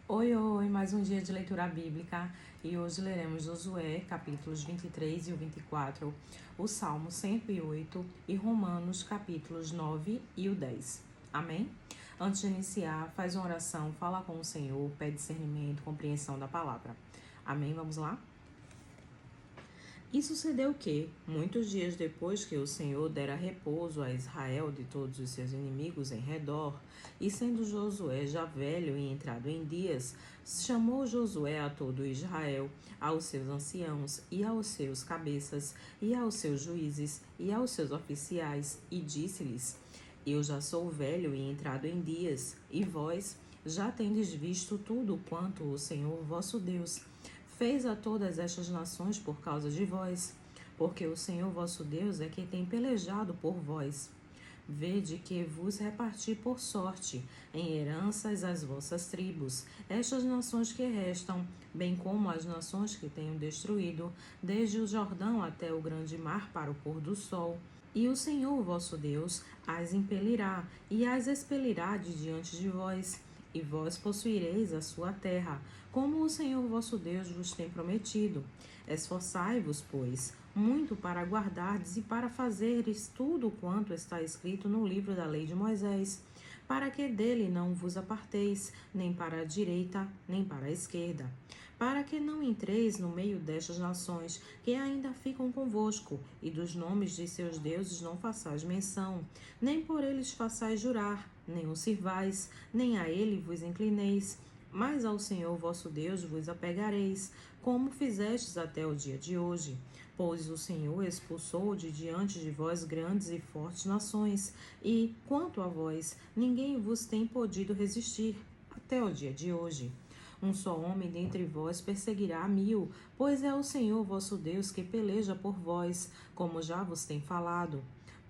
Oi, oi, mais um dia de leitura bíblica e hoje leremos Josué, capítulos 23 e o 24, o Salmo 108 e Romanos, capítulos 9 e o 10. Amém? Antes de iniciar, faz uma oração, fala com o Senhor, pede discernimento, compreensão da palavra. Amém? Vamos lá? E sucedeu que, muitos dias depois que o Senhor dera repouso a Israel de todos os seus inimigos em redor, e sendo Josué já velho e entrado em dias, chamou Josué a todo Israel, aos seus anciãos, e aos seus cabeças, e aos seus juízes, e aos seus oficiais, e disse-lhes: Eu já sou velho e entrado em dias, e vós já tendes visto tudo quanto o Senhor vosso Deus fez a todas estas nações por causa de vós, porque o Senhor vosso Deus é quem tem pelejado por vós. Vede que vos reparti por sorte, em heranças as vossas tribos, estas nações que restam, bem como as nações que tenho destruído, desde o Jordão até o grande mar para o pôr do sol. E o Senhor vosso Deus as impelirá, e as expelirá de diante de vós, e vós possuireis a sua terra, como o Senhor vosso Deus vos tem prometido. Esforçai-vos, pois, muito para guardardes e para fazeres tudo quanto está escrito no livro da lei de Moisés, para que dele não vos aparteis, nem para a direita, nem para a esquerda, para que não entreis no meio destas nações que ainda ficam convosco, e dos nomes de seus deuses não façais menção, nem por eles façais jurar, nem o sirvais, nem a ele vos inclineis, mas ao Senhor vosso Deus vos apegareis, como fizestes até o dia de hoje. Pois o Senhor expulsou de diante de vós grandes e fortes nações, e, quanto a vós, ninguém vos tem podido resistir, até o dia de hoje. Um só homem dentre vós perseguirá 1000, pois é o Senhor vosso Deus que peleja por vós, como já vos tem falado.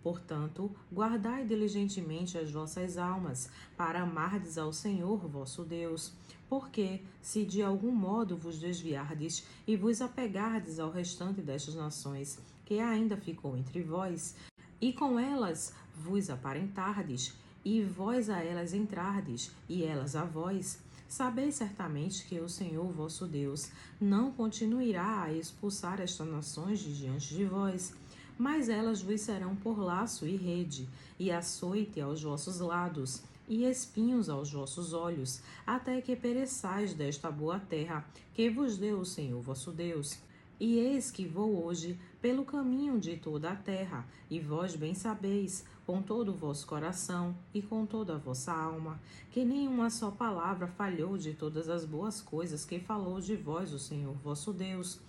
Portanto, guardai diligentemente as vossas almas, para amardes ao Senhor vosso Deus. Porque, se de algum modo vos desviardes e vos apegardes ao restante destas nações, que ainda ficou entre vós, e com elas vos aparentardes, e vós a elas entrardes, e elas a vós, sabeis certamente que o Senhor vosso Deus não continuará a expulsar estas nações de diante de vós, mas elas vos serão por laço e rede, e açoite aos vossos lados, e espinhos aos vossos olhos, até que pereçais desta boa terra que vos deu o Senhor vosso Deus. E eis que vou hoje pelo caminho de toda a terra, e vós bem sabeis, com todo o vosso coração e com toda a vossa alma, que nenhuma só palavra falhou de todas as boas coisas que falou de vós o Senhor vosso Deus.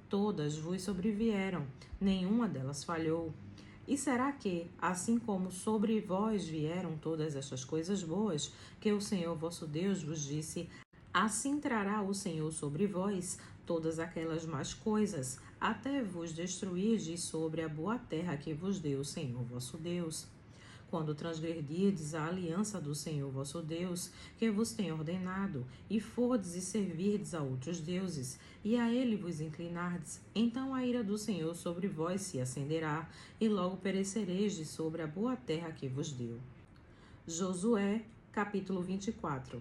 Todas vos sobrevieram, nenhuma delas falhou. E será que, assim como sobre vós vieram todas estas coisas boas, que o Senhor vosso Deus vos disse, assim trará o Senhor sobre vós todas aquelas más coisas, até vos destruirdes sobre a boa terra que vos deu o Senhor vosso Deus? Quando transgredirdes a aliança do Senhor vosso Deus, que vos tem ordenado, e fordes e servirdes a outros deuses, e a ele vos inclinardes, então a ira do Senhor sobre vós se acenderá, e logo perecereis de sobre a boa terra que vos deu. Josué, capítulo 24.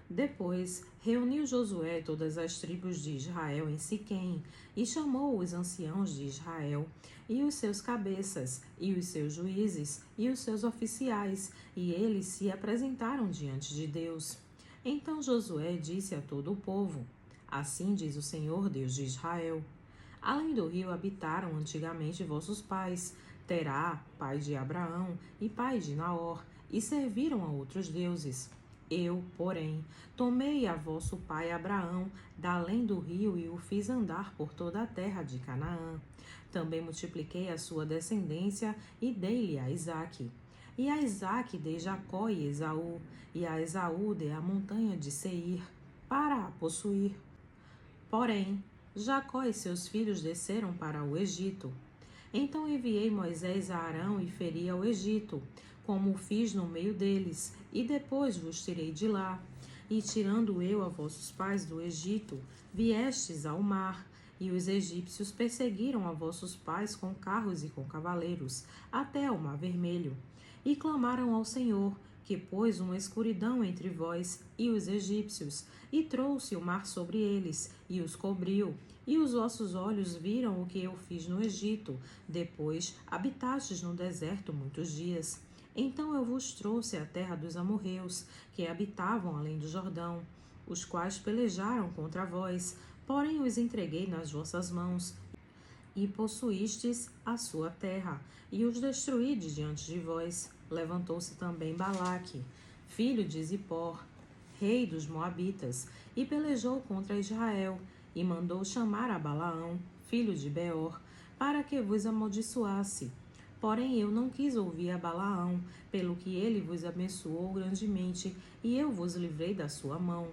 Depois reuniu Josué todas as tribos de Israel em Siquém, e chamou os anciãos de Israel, e os seus cabeças, e os seus juízes, e os seus oficiais, e eles se apresentaram diante de Deus. Então Josué disse a todo o povo: Assim diz o Senhor Deus de Israel: Além do rio habitaram antigamente vossos pais, Terá, pai de Abraão, e pai de Naor, e serviram a outros deuses. Eu, porém, tomei a vosso pai Abraão da além do rio e o fiz andar por toda a terra de Canaã. Também multipliquei a sua descendência e dei-lhe a Isaque. E a Isaque dei Jacó e Esaú, e a Esaú dei a montanha de Seir, para a possuir. Porém, Jacó e seus filhos desceram para o Egito. Então enviei Moisés a Arão e feri ao Egito, como o fiz no meio deles, e depois vos tirei de lá. E tirando eu a vossos pais do Egito, viestes ao mar, e os egípcios perseguiram a vossos pais com carros e com cavaleiros, até ao mar vermelho. E clamaram ao Senhor, que pôs uma escuridão entre vós e os egípcios, e trouxe o mar sobre eles, e os cobriu. E os vossos olhos viram o que eu fiz no Egito. Depois habitastes no deserto muitos dias. Então eu vos trouxe à terra dos amorreus, que habitavam além do Jordão, os quais pelejaram contra vós, porém os entreguei nas vossas mãos, e possuístes a sua terra, e os destruí de diante de vós. Levantou-se também Balaque, filho de Zippor, rei dos Moabitas, e pelejou contra Israel, e mandou chamar a Balaão, filho de Beor, para que vos amaldiçoasse. Porém eu não quis ouvir a Balaão, pelo que ele vos abençoou grandemente, e eu vos livrei da sua mão.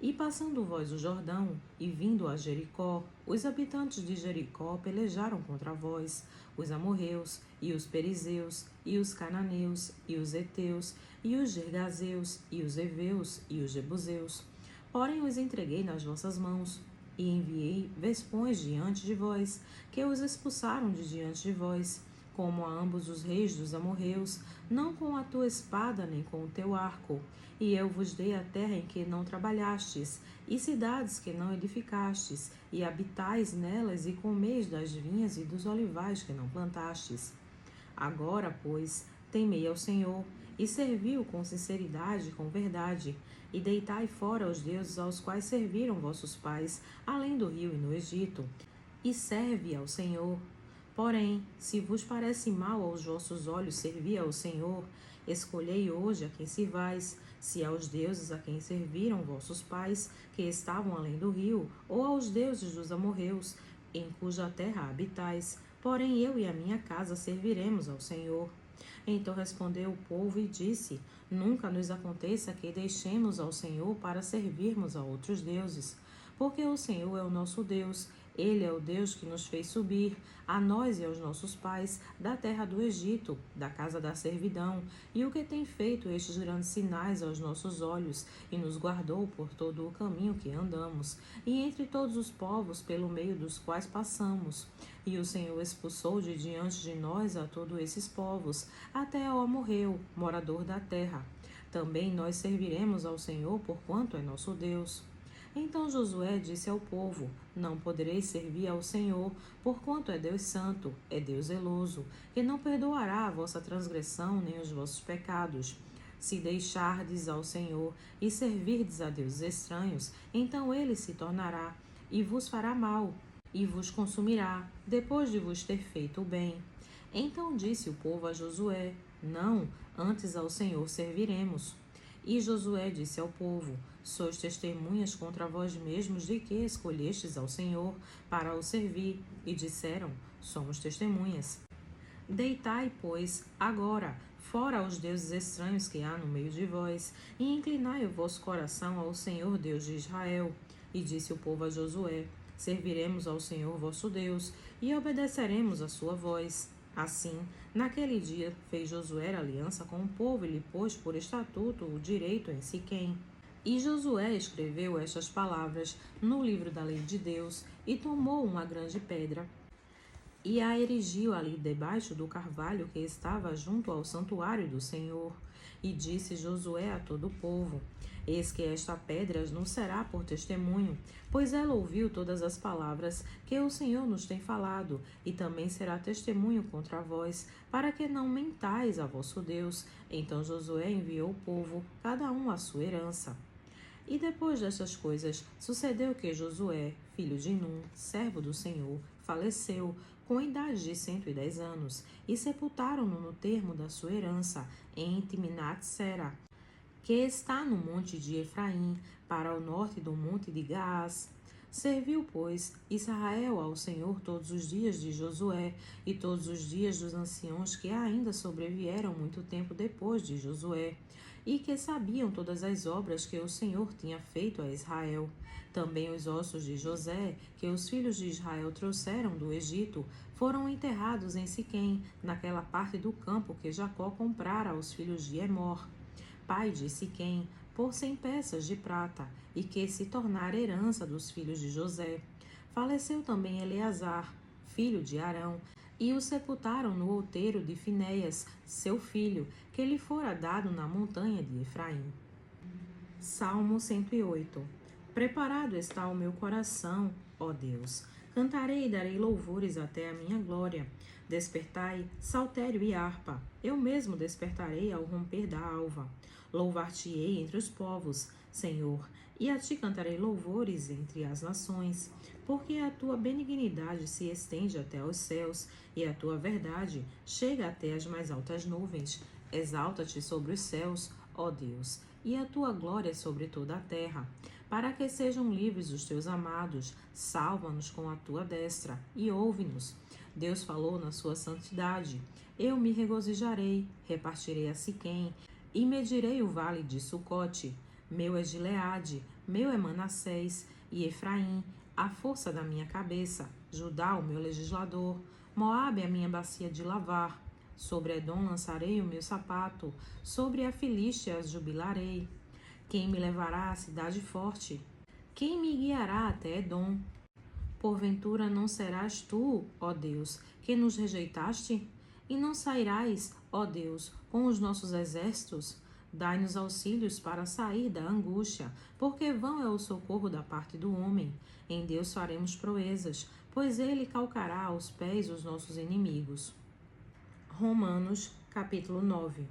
E passando vós o Jordão, e vindo a Jericó, os habitantes de Jericó pelejaram contra vós, os amorreus, e os perizeus, e os cananeus, e os heteus, e os gergazeus, e os heveus, e os jebuseus. Porém os entreguei nas vossas mãos, e enviei vespões diante de vós, que os expulsaram de diante de vós, como a ambos os reis dos amorreus, não com a tua espada nem com o teu arco. E eu vos dei a terra em que não trabalhastes, e cidades que não edificastes, e habitais nelas, e comeis das vinhas e dos olivais que não plantastes. Agora, pois, temei ao Senhor, e servi-o com sinceridade e com verdade, e deitai fora os deuses aos quais serviram vossos pais, além do rio e no Egito, e serve ao Senhor. Porém, se vos parece mal aos vossos olhos servir ao Senhor, escolhei hoje a quem sirvais, se aos deuses a quem serviram vossos pais, que estavam além do rio, ou aos deuses dos amorreus, em cuja terra habitais. Porém eu e a minha casa serviremos ao Senhor. Então respondeu o povo e disse: Nunca nos aconteça que deixemos ao Senhor para servirmos a outros deuses, porque o Senhor é o nosso Deus. Ele é o Deus que nos fez subir, a nós e aos nossos pais, da terra do Egito, da casa da servidão, e o que tem feito estes grandes sinais aos nossos olhos, e nos guardou por todo o caminho que andamos, e entre todos os povos pelo meio dos quais passamos. E o Senhor expulsou de diante de nós a todos esses povos, até ao amorreu, morador da terra. Também nós serviremos ao Senhor, porquanto é nosso Deus. Então Josué disse ao povo: Não podereis servir ao Senhor, porquanto é Deus santo, é Deus zeloso, que não perdoará a vossa transgressão nem os vossos pecados. Se deixardes ao Senhor e servirdes a deuses estranhos, então ele se tornará e vos fará mal, e vos consumirá, depois de vos ter feito o bem. Então disse o povo a Josué: Não, antes ao Senhor serviremos. E Josué disse ao povo: Sois testemunhas contra vós mesmos de que escolhestes ao Senhor para o servir. E disseram: Somos testemunhas. Deitai, pois, agora fora os deuses estranhos que há no meio de vós, e inclinai o vosso coração ao Senhor Deus de Israel. E disse o povo a Josué: Serviremos ao Senhor vosso Deus, e obedeceremos a sua voz. Assim, naquele dia, fez Josué aliança com o povo e lhe pôs por estatuto o direito em Siquém. E Josué escreveu estas palavras no livro da lei de Deus, e tomou uma grande pedra, e a erigiu ali debaixo do carvalho que estava junto ao santuário do Senhor. E disse Josué a todo o povo: Eis que esta pedra nos será por testemunho, pois ela ouviu todas as palavras que o Senhor nos tem falado, e também será testemunho contra vós, para que não mentais a vosso Deus. Então Josué enviou o povo, cada um a sua herança. E depois destas coisas, sucedeu que Josué, filho de Num, servo do Senhor, faleceu, com a idade de 110 anos, e sepultaram-no no termo da sua herança, em Timnat-Sera, que está no monte de Efraim, para o norte do monte de Gaás. Serviu, pois, Israel ao Senhor todos os dias de Josué, e todos os dias dos anciãos que ainda sobrevieram muito tempo depois de Josué, e que sabiam todas as obras que o Senhor tinha feito a Israel. Também os ossos de José, que os filhos de Israel trouxeram do Egito, foram enterrados em Siquém, naquela parte do campo que Jacó comprara aos filhos de Emor, pai de Siquém, por 100 peças de prata, e que se tornara herança dos filhos de José. Faleceu também Eleazar, filho de Arão, e o sepultaram no outeiro de Finéias, seu filho, que lhe fora dado na montanha de Efraim. Salmo 108. Preparado está o meu coração, ó Deus. Cantarei e darei louvores até a minha glória. Despertai, saltério e harpa. Eu mesmo despertarei ao romper da alva. Louvar-te-ei entre os povos, Senhor, e a ti cantarei louvores entre as nações. Porque a tua benignidade se estende até aos céus, e a tua verdade chega até as mais altas nuvens. Exalta-te sobre os céus, ó Deus, e a tua glória sobre toda a terra. Para que sejam livres os teus amados, salva-nos com a tua destra e ouve-nos. Deus falou na sua santidade. Eu me regozijarei, repartirei a Siquém e medirei o vale de Sucote. Meu é Gileade, meu é Manassés e Efraim, a força da minha cabeça, Judá, o meu legislador, Moabe, a minha bacia de lavar. Sobre Edom lançarei o meu sapato, sobre a Filístia as jubilarei. Quem me levará à cidade forte? Quem me guiará até Edom? Porventura não serás tu, ó Deus, que nos rejeitaste? E não sairás, ó Deus, com os nossos exércitos? Dai-nos auxílios para sair da angústia, porque vão é o socorro da parte do homem. Em Deus faremos proezas, pois ele calcará aos pés os nossos inimigos. Romanos, capítulo 9.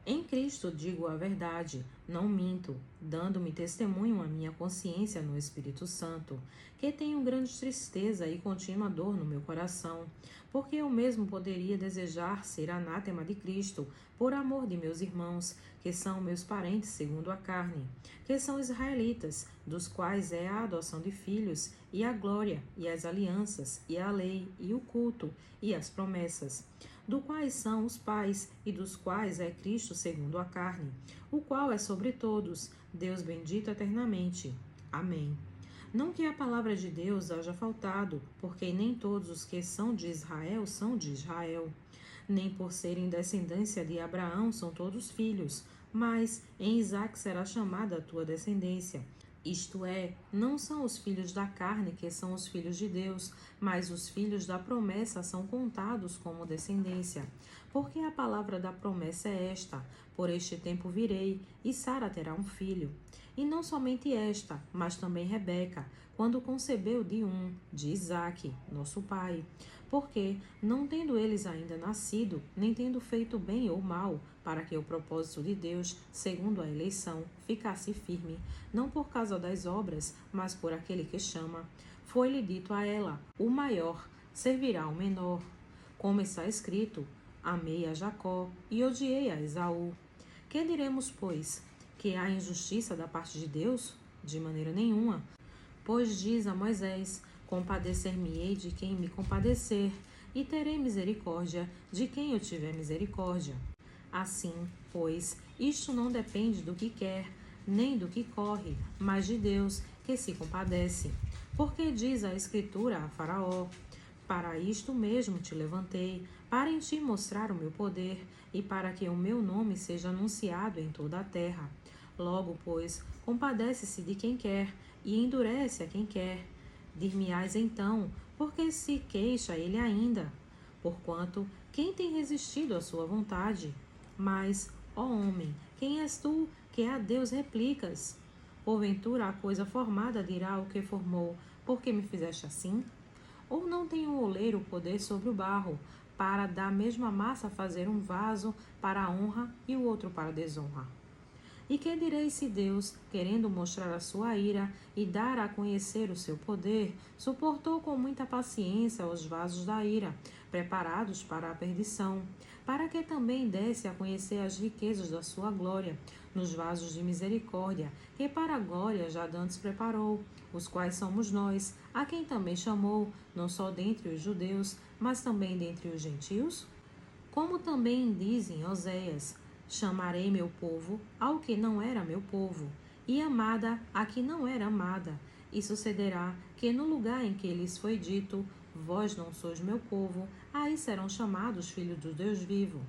Em Cristo digo a verdade, não minto, dando-me testemunho a minha consciência no Espírito Santo, que tenho grande tristeza e contínua dor no meu coração, porque eu mesmo poderia desejar ser anátema de Cristo, por amor de meus irmãos, que são meus parentes segundo a carne, que são israelitas, dos quais é a adoção de filhos, e a glória, e as alianças, e a lei, e o culto, e as promessas, do quais são os pais, e dos quais é Cristo segundo a carne, o qual é sobre todos, Deus bendito eternamente. Amém. Não que a palavra de Deus haja faltado, porque nem todos os que são de Israel são de Israel. Nem por serem descendência de Abraão são todos filhos, mas em Isaque será chamada a tua descendência. Isto é, não são os filhos da carne que são os filhos de Deus, mas os filhos da promessa são contados como descendência. Porque a palavra da promessa é esta: por este tempo virei, e Sara terá um filho. E não somente esta, mas também Rebeca, quando concebeu de Isaque, nosso pai. Porque, não tendo eles ainda nascido, nem tendo feito bem ou mal, para que o propósito de Deus, segundo a eleição, ficasse firme, não por causa das obras, mas por aquele que chama, foi-lhe dito a ela: o maior servirá ao menor. Como está escrito: amei a Jacó e odiei a Esaú. Que diremos, pois? Que há injustiça da parte de Deus? De maneira nenhuma. Pois diz a Moisés: compadecer-me-ei de quem me compadecer, e terei misericórdia de quem eu tiver misericórdia. Assim, pois, isto não depende do que quer, nem do que corre, mas de Deus, que se compadece. Porque diz a Escritura a Faraó: para isto mesmo te levantei, para em ti mostrar o meu poder, e para que o meu nome seja anunciado em toda a terra. Logo, pois, compadece-se de quem quer, e endurece a quem quer. Dir-me-ás então, porque se queixa ele ainda? Porquanto, quem tem resistido à sua vontade? Mas, ó homem, quem és tu, que a Deus replicas? Porventura a coisa formada dirá o que formou: por que me fizeste assim? Ou não tem o oleiro poder sobre o barro, para da mesma massa fazer um vaso para a honra e o outro para a desonra? E que direi se Deus, querendo mostrar a sua ira e dar a conhecer o seu poder, suportou com muita paciência os vasos da ira, preparados para a perdição, para que também desse a conhecer as riquezas da sua glória, nos vasos de misericórdia, que para a glória já dantes preparou, os quais somos nós, a quem também chamou, não só dentre os judeus, mas também dentre os gentios? Como também dizem Oséias: chamarei meu povo ao que não era meu povo, e amada a que não era amada. E sucederá que no lugar em que lhes foi dito: vós não sois meu povo, aí serão chamados filhos do Deus vivo.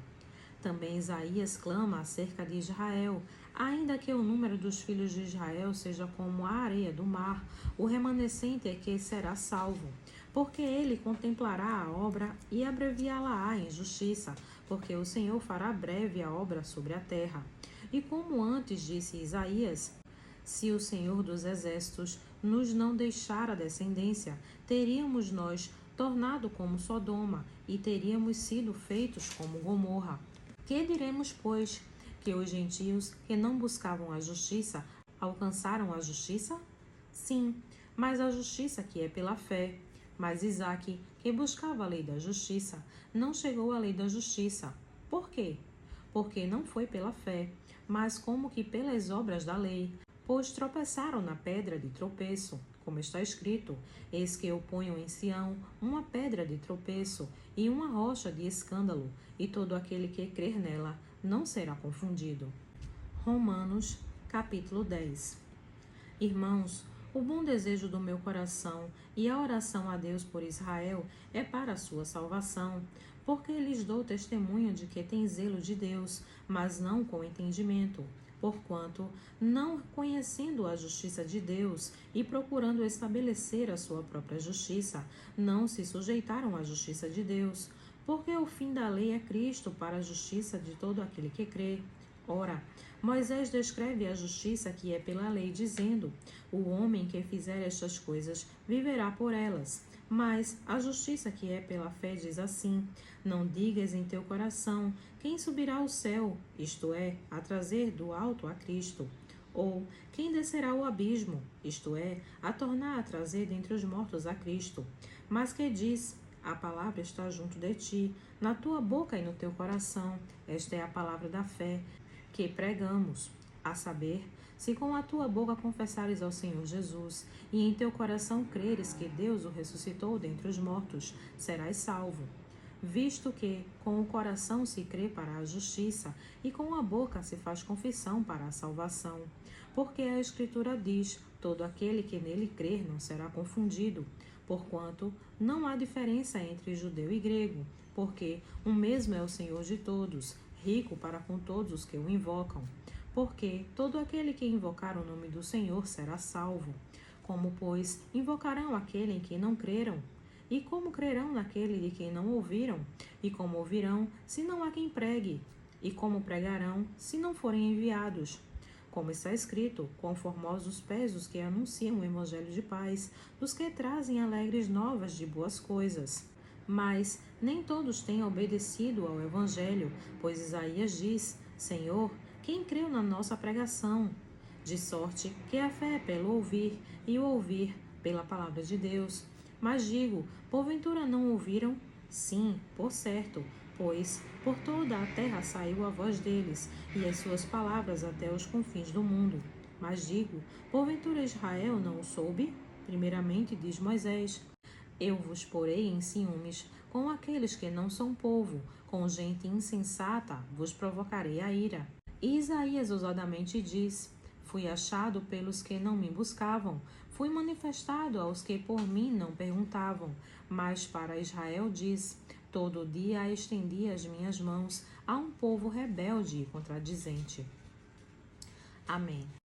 Também Isaías clama acerca de Israel: ainda que o número dos filhos de Israel seja como a areia do mar, o remanescente é que será salvo. Porque ele contemplará a obra e abreviá-la-á em justiça, porque o Senhor fará breve a obra sobre a terra. E como antes disse Isaías, se o Senhor dos Exércitos nos não deixar a descendência, teríamos nós tornado como Sodoma, e teríamos sido feitos como Gomorra. Que diremos, pois? Que os gentios que não buscavam a justiça alcançaram a justiça? Sim, mas a justiça que é pela fé. Mas Isaque, que buscava a lei da justiça, não chegou à lei da justiça. Por quê? Porque não foi pela fé, mas como que pelas obras da lei. Pois tropeçaram na pedra de tropeço, como está escrito: eis que eu ponho em Sião uma pedra de tropeço e uma rocha de escândalo, e todo aquele que crer nela não será confundido. Romanos, capítulo 10. Irmãos, o bom desejo do meu coração e a oração a Deus por Israel é para a sua salvação, porque lhes dou testemunho de que tem zelo de Deus, mas não com entendimento. Porquanto, não conhecendo a justiça de Deus e procurando estabelecer a sua própria justiça, não se sujeitaram à justiça de Deus, porque o fim da lei é Cristo para a justiça de todo aquele que crê. Ora, Moisés descreve a justiça que é pela lei, dizendo: o homem que fizer estas coisas viverá por elas. Mas a justiça que é pela fé diz assim: não digas em teu coração: quem subirá ao céu, isto é, a trazer do alto a Cristo? Ou quem descerá ao abismo, isto é, a tornar a trazer dentre os mortos a Cristo? Mas que diz: a palavra está junto de ti, na tua boca e no teu coração. Esta é a palavra da fé que pregamos, a saber, se com a tua boca confessares ao Senhor Jesus, e em teu coração creres que Deus o ressuscitou dentre os mortos, serás salvo. Visto que com o coração se crê para a justiça, e com a boca se faz confissão para a salvação. Porque a Escritura diz: todo aquele que nele crer não será confundido, porquanto não há diferença entre judeu e grego, porque o mesmo é o Senhor de todos, rico para com todos os que o invocam. Porque todo aquele que invocar o nome do Senhor será salvo. Como, pois, invocarão aquele em quem não creram? E como crerão naquele de quem não ouviram? E como ouvirão, se não há quem pregue? E como pregarão, se não forem enviados? Como está escrito: quão formosos os pés dos que anunciam o evangelho de paz, dos que trazem alegres novas de boas coisas. Mas nem todos têm obedecido ao Evangelho, pois Isaías diz: Senhor, quem creu na nossa pregação? De sorte que a fé é pelo ouvir, e o ouvir pela palavra de Deus. Mas digo: porventura não ouviram? Sim, por certo, pois por toda a terra saiu a voz deles, e as suas palavras até os confins do mundo. Mas digo: porventura Israel não o soube? Primeiramente diz Moisés: eu vos porei em ciúmes com aqueles que não são povo, com gente insensata vos provocarei a ira. E Isaías ousadamente diz: fui achado pelos que não me buscavam, fui manifestado aos que por mim não perguntavam. Mas para Israel diz: todo dia estendi as minhas mãos a um povo rebelde e contradizente. Amém.